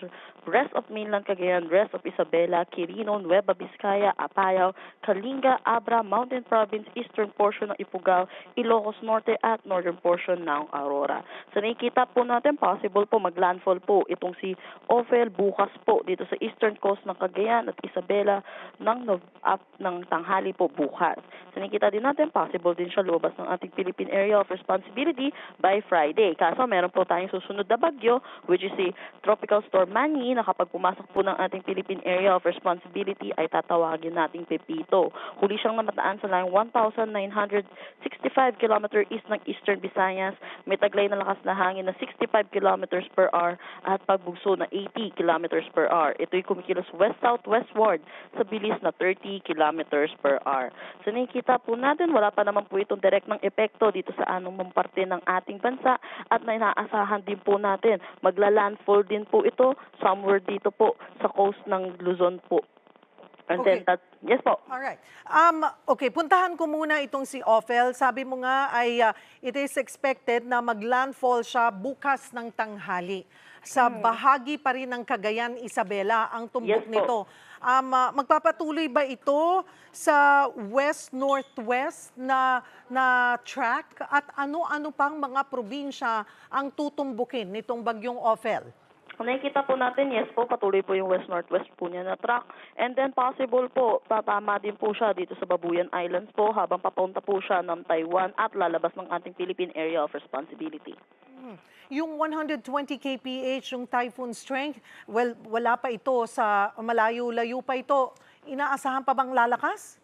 rest of mainland Cagayan, rest of Isabela, Quirino, Nueva Vizcaya, Apayao, Kalinga, Zamboanga, Abra, Mountain Province, eastern portion ng Ifugao, Ilocos Norte at northern portion ng Aurora. So nakikita po natin, possible po maglandfall po itong si Ophel bukas po dito sa eastern coast ng Cagayan at Isabela ng tanghali po bukas. So nakikita din natin, possible din siya lumabas ng ating Philippine Area of Responsibility by Friday. Kaso meron po tayong susunod na bagyo, which is si Tropical Storm Manny, na kapag pumasok po ng ating Philippine Area of Responsibility ay tatawagin nating Pepito. Huli siyang namataan sa layong 1,965 km east ng Eastern Visayas. May taglay na lakas na hangin na 65 km per hour at pagbugso na 80 km per hour. Ito'y kumikilos west-southwestward sa bilis na 30 km per hour. So nakikita po natin, wala pa naman po itong direct ng epekto dito sa anumang parte ng ating bansa at inaasahan din po natin magla-landfall din po ito somewhere dito po sa coast ng Luzon po. And Okay. then yes po. Alright. Okay, puntahan ko muna itong si Ophel. Sabi mo nga ay it is expected na maglandfall siya bukas ng tanghali. Sa bahagi pa rin ng Cagayan, Isabela ang tumbok Yes po. nito. Magpapatuloy ba ito sa west-northwest na track at ano-ano pang mga probinsya ang tutumbukin nitong bagyong Ophel? Kung nakikita po natin, yes po, patuloy po yung west-northwest po niya na track. And then possible po, tatama din po siya dito sa Babuyan Islands po habang papunta po siya ng Taiwan at lalabas ng ating Philippine Area of Responsibility. Yung 120 kph, yung typhoon strength, well, wala pa ito sa malayo-layo pa ito. Inaasahan pa bang lalakas?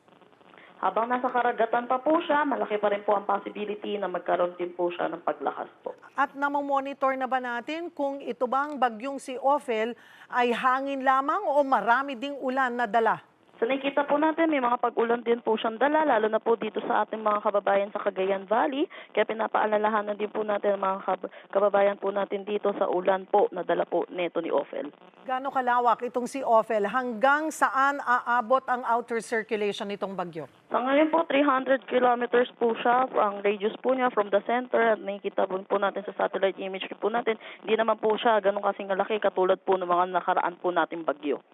Habang nasa karagatan pa po siya, malaki pa rin po ang possibility na magkaroon din po siya ng paglakas po. At namomonitor na ba natin kung ito bang bagyong si Ophel ay hangin lamang o marami ding ulan na dala? So nakikita po natin, may mga pag-ulan din po siyang dala, lalo na po dito sa ating mga kababayan sa Cagayan Valley. Kaya pinapaalalahanan din po natin ang mga kababayan po natin dito sa ulan po na dala po neto ni Ophel. Gaano kalawak itong si Ophel? Hanggang saan aabot ang outer circulation nitong bagyo? Sa ngayon po, 300 kilometers po siya, ang radius po niya from the center. At nakikita po natin sa satellite image po natin, hindi naman po siya ganun kasing laki katulad po ng mga nakaraan po nating bagyo.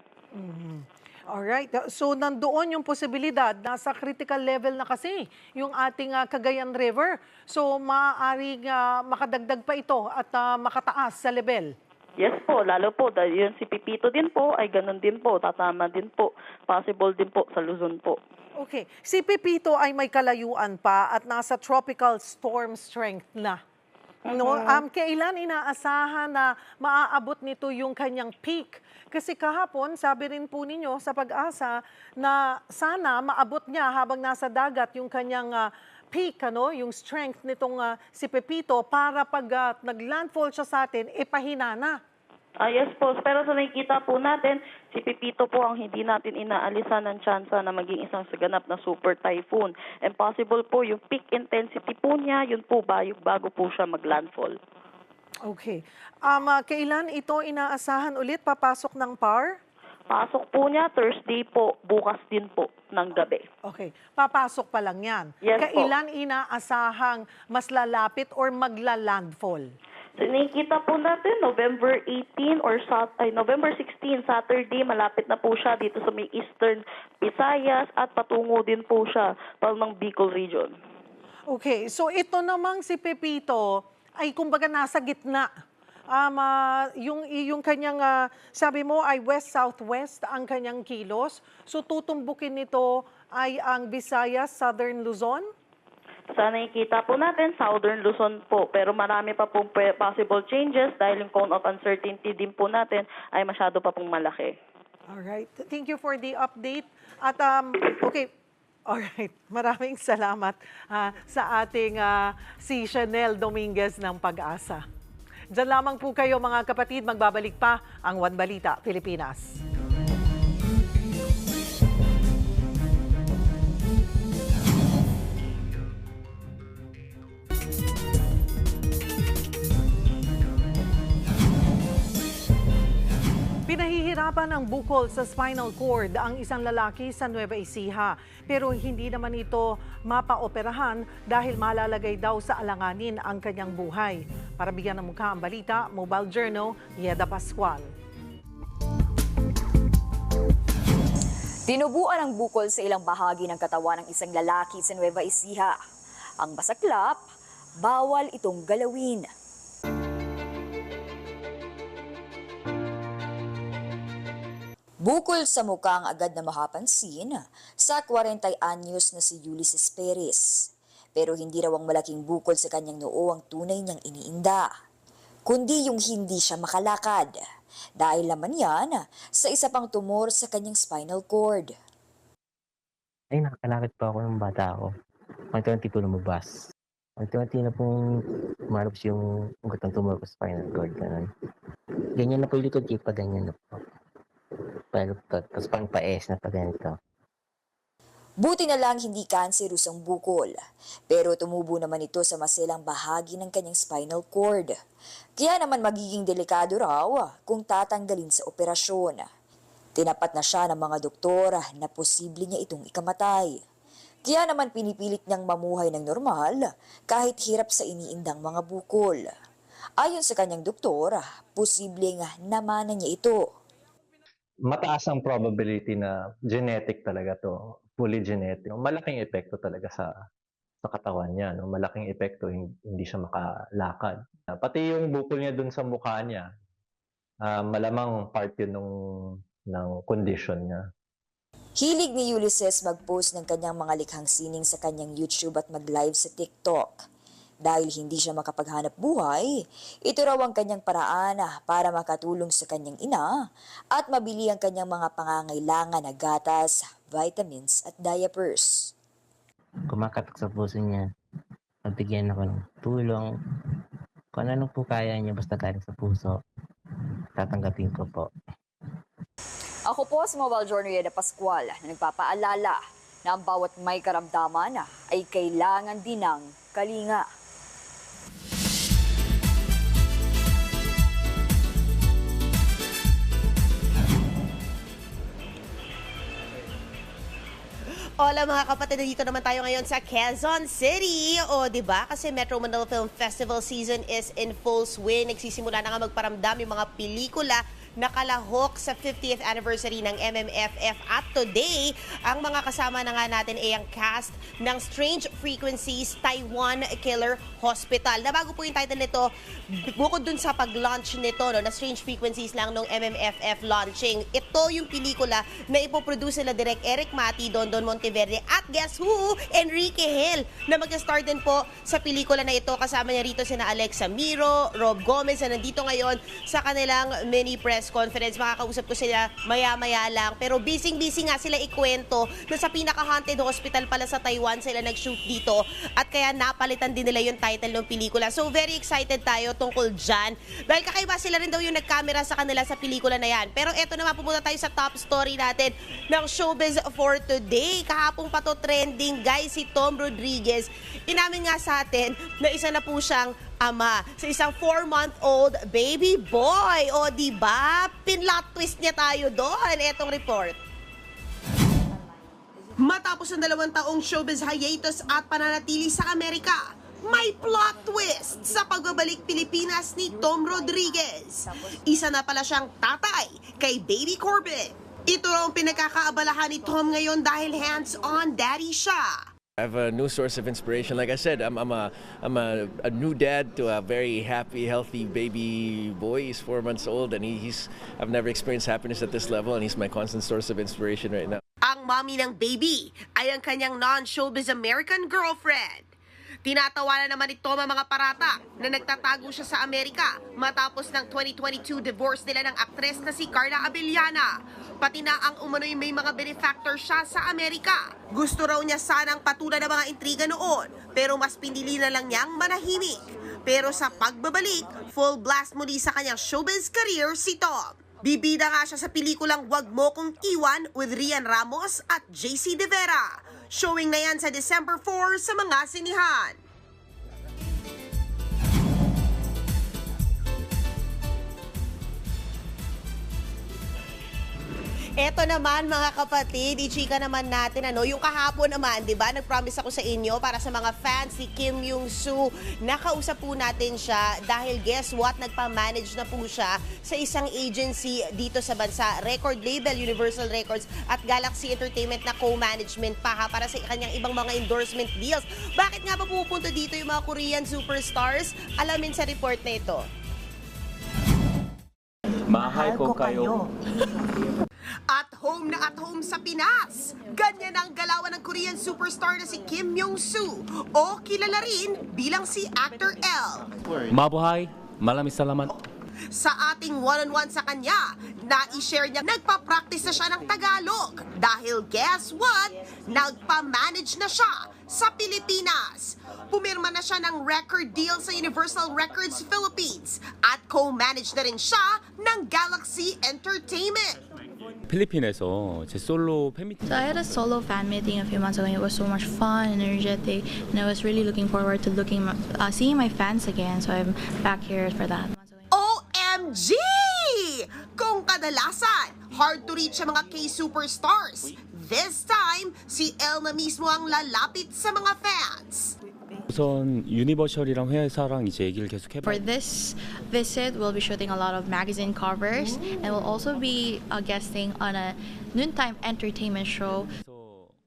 Alright. So nandoon yung posibilidad, nasa critical level na kasi yung ating Cagayan River. So maaaring makadagdag pa ito at makataas sa level. Yes po, lalo po dahil yun si Pepito din po ay ganun din po, tatama din po, possible din po sa Luzon po. Okay. Si Pepito ay may kalayuan pa at nasa tropical storm strength na. No, kailan inaasahan na maaabot nito yung kanyang peak? Kasi kahapon, sabi rin po ninyo sa Pag-asa na sana maabot niya habang nasa dagat yung kanyang peak, yung strength nitong si Pepito para pag naglandfall siya sa atin, ipahina na. Yes po, pero sa nakikita po natin, si Pepito po ang hindi natin inaalisan ng tsansa na maging isang saganap na super typhoon. And possible po yung peak intensity po niya, yun po bago po siya maglandfall. Okay. Kailan ito inaasahan ulit papasok ng PAR? Pasok po niya Thursday po, bukas din po ng gabi. Okay. Papasok pa lang yan. Yes po. Kailan inaasahang mas lalapit or magla-landfall? So, nakikita po natin, November 18 or November 16, Saturday, malapit na po siya dito sa may Eastern Visayas at patungo din po siya pa ng Bicol region. Okay, so ito namang si Pepito ay kumbaga nasa gitna. Yung kanyang, sabi mo ay west-southwest ang kanyang kilos. So tutumbukin nito ay ang Visayas, Southern Luzon? Sa nakikita po natin, Southern Luzon po. Pero marami pa pong possible changes dahil yung cone of uncertainty din po natin ay masyado pa pong malaki. Alright. Thank you for the update. At okay. Alright. Maraming salamat sa ating si Chanel Dominguez ng Pag-asa. Diyan lamang po kayo mga kapatid. Magbabalik pa ang One Balita Pilipinas. Pinahihirapan ng bukol sa spinal cord ang isang lalaki sa Nueva Ecija. Pero hindi naman ito mapaoperahan dahil malalagay daw sa alanganin ang kanyang buhay. Para bigyan ng mukha ang balita, Mobile Journal, Yeda Pascual. Tinubuan ang bukol sa ilang bahagi ng katawan ng isang lalaki sa Nueva Ecija. Ang masaklap, bawal itong galawin. Bukol sa mukha ang agad na mapapansin sa 40 anyos na si Ulysses Perez. Pero hindi raw ang malaking bukol sa kanyang noo ang tunay niyang iniinda, kundi yung hindi siya makalakad. Dahil naman yan sa isa pang tumor sa kanyang spinal cord. Ay, nakakalakad pa ako ng bata ako. Unti-unti po lumabas. Unti-unti na pong umalabas yung ugat ng tumor ko sa spinal cord. Ganun. Ganyan na po yung likod, pa ganyan na po. Tapos pang paes na pa ganito. Buti na lang hindi kanserus ang bukol, pero tumubo naman ito sa maselang bahagi ng kanyang spinal cord. Kaya naman magiging delikado raw kung tatanggalin sa operasyon. Tinapat na siya ng mga doktor na posible niya itong ikamatay. Kaya naman pinipilit niyang mamuhay ng normal kahit hirap sa iniindang mga bukol. Ayon sa kanyang doktor, posibleng namanan niya ito. Mataas ang probability na genetic talaga to, fully genetic. Malaking epekto talaga sa katawan niya, no? Malaking epekto, hindi siya makalakad. Pati yung bukol niya dun sa mukha niya, malamang part yun ng condition niya. Hilig ni Ulysses mag-post ng kanyang mga likhang sining sa kanyang YouTube at mag-live sa TikTok. Dahil hindi siya makapaghanap buhay, ito raw ang kanyang paraan para makatulong sa kanyang ina at mabili ang kanyang mga pangangailangan na gatas, vitamins at diapers. Kumakatok sa puso niya. Mabigyan ako ng tulong. Kung ano po kaya niya basta galing sa puso, tatanggapin ko po. Ako po si Mobile Jornada Pascual na nagpapaalala na ang bawat may karamdaman ay kailangan din ng kalinga. Hola mga kapatid, dito naman tayo ngayon sa Quezon City. O, di ba? Kasi Metro Manila Film Festival season is in full swing. Nagsisimula na nga magparamdam yung mga pelikula na kalahok sa 50th anniversary ng MMFF. At today, ang mga kasama na nga natin ay ang cast ng Strange Frequencies Taiwan Killer Hospital. Na bago po yung title nito, bukod dun sa pag-launch nito, no, na Strange Frequencies lang nung MMFF launching, ito yung pelikula na ipoproduce nila Direk Eric Mati, Dondon Monteverde, at guess who? Enrique Hill, na mag-star din po sa pelikula na ito. Kasama niya rito sina Alexa Miro, Rob Gomez, na nandito ngayon sa kanilang mini press conference. Makakausap ko sila maya-maya lang. Pero busy-busy nga sila ikwento na sa pinaka-haunted hospital pala sa Taiwan sila nag-shoot dito at kaya napalitan din nila yung title ng pelikula. So very excited tayo tungkol dyan. Dahil kakaiba sila rin daw yung nag-camera sa kanila sa pelikula na yan. Pero eto naman, pupunta tayo sa top story natin ng Showbiz for Today. Kahapong pa to trending, guys, si Tom Rodriguez. Inamin nga sa atin na isa na po siyang ama sa isang 4-month-old baby boy. O, diba? Pinlot twist niya tayo doon. Etong report. Matapos ang 2 taong showbiz hiatus at pananatili sa Amerika, may plot twist sa pagbabalik Pilipinas ni Tom Rodriguez. Isa na pala siyang tatay kay Baby Corbin. Ito ang pinagkakaabalahan ni Tom ngayon dahil hands-on daddy siya. I have a new source of inspiration. Like I said, I'm a new dad to a very happy, healthy baby boy. He's 4 months old, and I've never experienced happiness at this level, and he's my constant source of inspiration right now. Ang mommy ng baby ay ang kanyang non-showbiz American girlfriend. Tinatawanan naman ito ang mga parata na nagtatago siya sa Amerika matapos ng 2022 divorce nila ng aktres na si Carla Abellana. Pati na ang umano'y may mga benefactor siya sa Amerika. Gusto raw niya sanang patulan ng mga intriga noon, pero mas pinili na lang niyang manahimik. Pero sa pagbabalik, full blast muli sa kanyang showbiz career si Tom. Bibida nga siya sa pelikulang Wag Mo Kong Iwan with Rian Ramos at JC De Vera. Showing na yan sa December 4 sa mga sinihan. Eto naman mga kapatid, i-chika naman natin yung kahapon naman, 'di ba? Nag-promise ako sa inyo para sa mga fans ni Kim Yung-soo. Nakausap po natin siya dahil guess what? Nagpa-manage na po siya sa isang agency dito sa bansa, record label Universal Records at Galaxy Entertainment na co-management pa para sa kanyang ibang mga endorsement deals. Bakit nga ba pupunta dito yung mga Korean superstars? Alamin sa report na ito. Mahal ko kayo. At home sa Pinas. Ganyan ang galawan ng Korean superstar na si Kim Yung-soo o kilala rin bilang si Actor L. Mabuhay, maraming salamat. Sa ating one-on-one sa kanya, na-i-share niya nagpa-practice na siya ng Tagalog dahil guess what? Nagpa-manage na siya sa Pilipinas. Pumirma na siya ng record deal sa Universal Records Philippines at co-manage na rin siya ng Galaxy Entertainment. 필리핀에서 제 솔로 팬미팅. So I had a solo fan meeting a few months ago. It was so much fun and energetic, and I was really looking forward to seeing my fans again. So I'm back here for that. OMG! Kung kadalasan, hard to reach sa mga K-superstars, this time, si El na mismo ang lalapit sa mga fans. 우선 유니버셜이랑 회사랑 이제 얘기를 계속 해봐. For this visit, we'll be shooting a lot of magazine covers, and we'll also be guesting on a noontime entertainment show.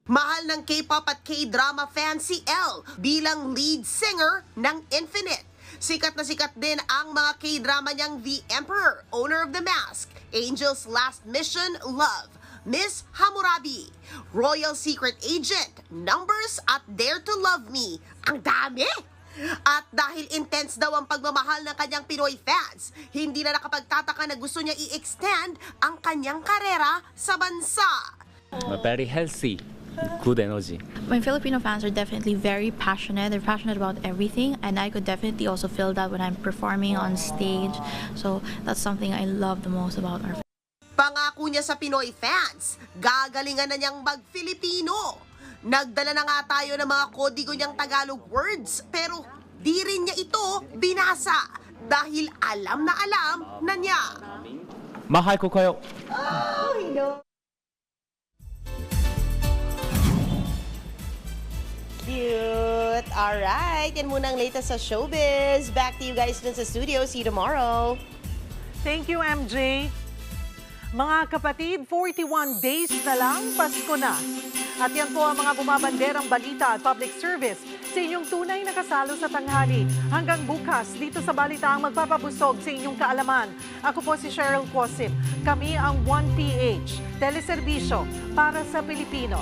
Mahal ng K-pop at K-drama fan si El bilang lead singer ng Infinite. Sikat na sikat din ang mga K-drama niyang The Emperor, Owner of the Mask, Angel's Last Mission, Love, Miss Hammurabi, Royal Secret Agent, Numbers at Dare to Love Me. Ang dami! At dahil intense daw ang pagmamahal ng kanyang Pinoy fans, hindi na nakapagtataka na gusto niya i-extend ang kanyang karera sa bansa. Very healthy, good energy. My Filipino fans are definitely very passionate. They're passionate about everything, and I could definitely also feel that when I'm performing on stage. So that's something I love the most about our fans. Pangako niya sa Pinoy fans, gagalingan na niyang mag-Filipino. Nagdala na nga tayo ng mga kodigo niyang Tagalog words, pero di rin niya ito binasa dahil alam na niya. mahal ko kayo. Oh, no. Cute. Alright, yan muna ang latest sa showbiz. Back to you guys dun sa studio. See you tomorrow. Thank you, MJ. Mga kapatid, 41 days na lang, Pasko na. At yan po ang mga bumabanderang balita at public service sa inyong tunay na kasalo sa tanghali. Hanggang bukas, dito sa Balitaang magpapabusog sa inyong kaalaman. Ako po si Cheryl Cosim. Kami ang 1PH, teleserbisyo para sa Pilipino.